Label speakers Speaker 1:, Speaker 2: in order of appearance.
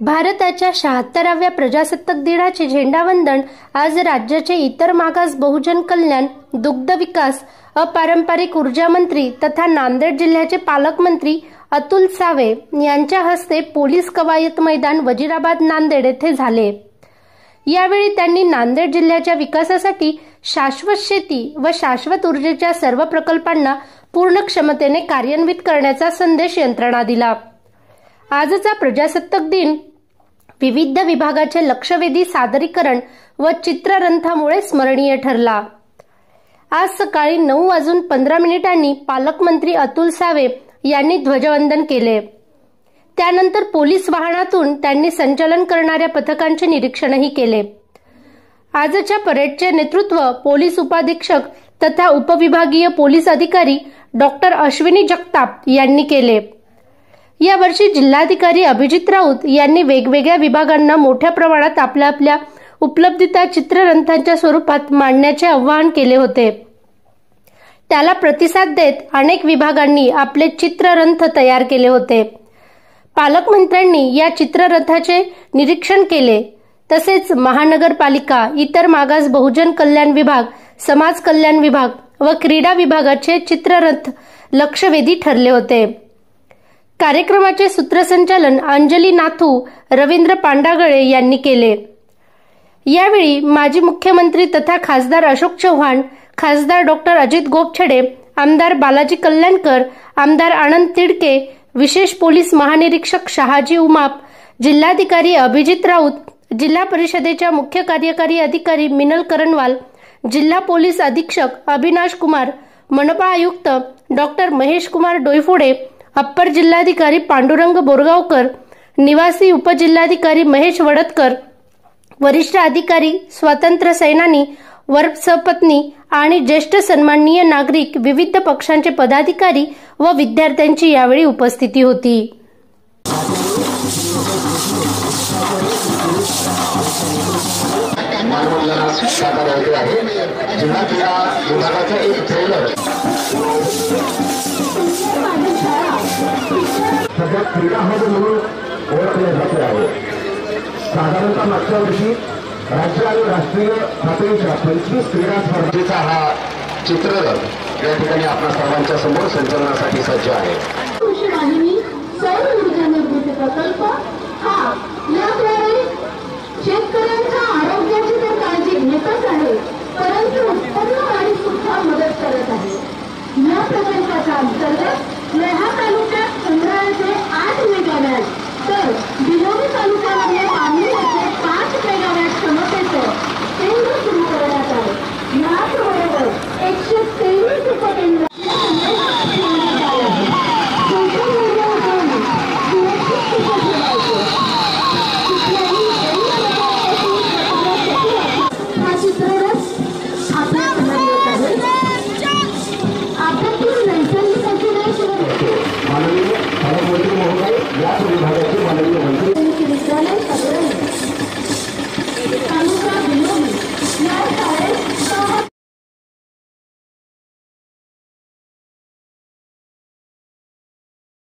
Speaker 1: भारताच्या 76व्या प्रजासत्ताक दिनाचे झेंडावंदन आज राज्याचे इतर मागास बहुजन कल्याण, दुग्ध विकास, अपारंपरिक ऊर्जा मंत्री तथा नांदेड जिल्ह्याचे पालकमंत्री अतुल सावे यांच्या हस्ते पोलीस कवायत मैदान वजीराबाद नांदेड येथे झाले। यावेळी त्यांनी नांदेड जिल्ह्याच्या विकासासाठी शाश्वत शेती व शाश्वत ऊर्जेच्या सर्व प्रकल्पांना पूर्ण क्षमतेने कार्यान्वित करण्याचा संदेश यंत्रणा दिला। आजचा प्रजासत्ताक दिन विविध विभागाचे लक्षवेधी सादरीकरण व चित्ररथामुळे स्मरणीय ठरला। आज सकाळी 9:15 पालकमंत्री अतुल सावे यांनी ध्वजवंदन केले। त्यानंतर पोलीस वाहनातून त्यांनी संचलन करणाऱ्या पथकांचे निरीक्षणही केले। आजच्या परेडचे नेतृत्व पोलीस उपाधीक्षक तथा उपविभागीय पोलीस अधिकारी डॉक्टर अश्विनी जगताप यांनी केले। या वर्षी जिल्हाधिकारी अभिजित राऊत यांनी वेगवेगळ्या विभागांना मोठ्या प्रमाणात आपल्या उपलब्धता चित्ररथांच्या स्वरूपात मांडण्याचे आवाहन केले होते। त्याला प्रतिसाद देत अनेक विभागांनी आपले चित्ररथ तयार केले होते। पालकमंत्र्यांनी या चित्ररथाचे निरीक्षण केले। तसेच महानगरपालिका, इतर मागास बहुजन कल्याण विभाग, समाज कल्याण विभाग व क्रीडा विभागाचे चित्ररथ लक्षवेधी ठरले होते। कार्यक्रमाचे सूत्रसंचालन अंजली नाथू, रवींद्र पांडागळे यांनी केले। यावेळी माजी मुख्यमंत्री तथा खासदार अशोक चव्हाण, खासदार डॉक्टर अजित गोपछडे, आमदार बालाजी कल्याणकर, आमदार आनंद तिडके, विशेष पोलीस महानिरीक्षक शहाजी उमाप, जिल्हाधिकारी अभिजित राऊत, जिल्हा परिषदेच्या मुख्य कार्यकारी अधिकारी मिनल करणवाल, जिल्हा पोलीस अधीक्षक अविनाश कुमार, मनपा आयुक्त डॉक्टर महेश कुमार डोईफोडे, अप्पर जिल्हाधिकारी पांडुरंग बोरगावकर, निवासी उपजिल्हाधिकारी महेश वडतकर, वरिष्ठ अधिकारी, स्वातंत्र्य सेनानी, वर्गसहपत्नी आणि ज्येष्ठ सन्माननीय नागरिक, विविध पक्षांचे पदाधिकारी व विद्यार्थ्यांची यावेळी उपस्थिती होती।
Speaker 2: क्रीडा हब म्हणून ओळखले जाते आहे। साधारणतः मागच्या वर्षी राज्य आणि राष्ट्रीय पातळीच्या 25 क्रीडा स्पर्धेचा हा चित्ररथ या ठिकाणी आपल्या सर्वांच्या समोर संचलनासाठी सज्ज आहे।
Speaker 3: कृषी वाहिनी सौर ऊर्जा निर्मिती प्रकल्प हा याद्वारे शेतकऱ्यांच्या आरोग्याची तर काळजी घेतच आहे, परंतु उत्पन्न वाढीस सुद्धा मदत करत आहे। या प्रकल्पाच्या अंतर्गत लोहा तालुक्यात 15 ते 8 मेगावॅट तर बिलोली तालुक्यामध्ये पाणीमध्ये 5 मेगावॅट क्षमतेचं केंद्र सुरू करण्यात आहे। याचबरोबर 123 उपकेंद्र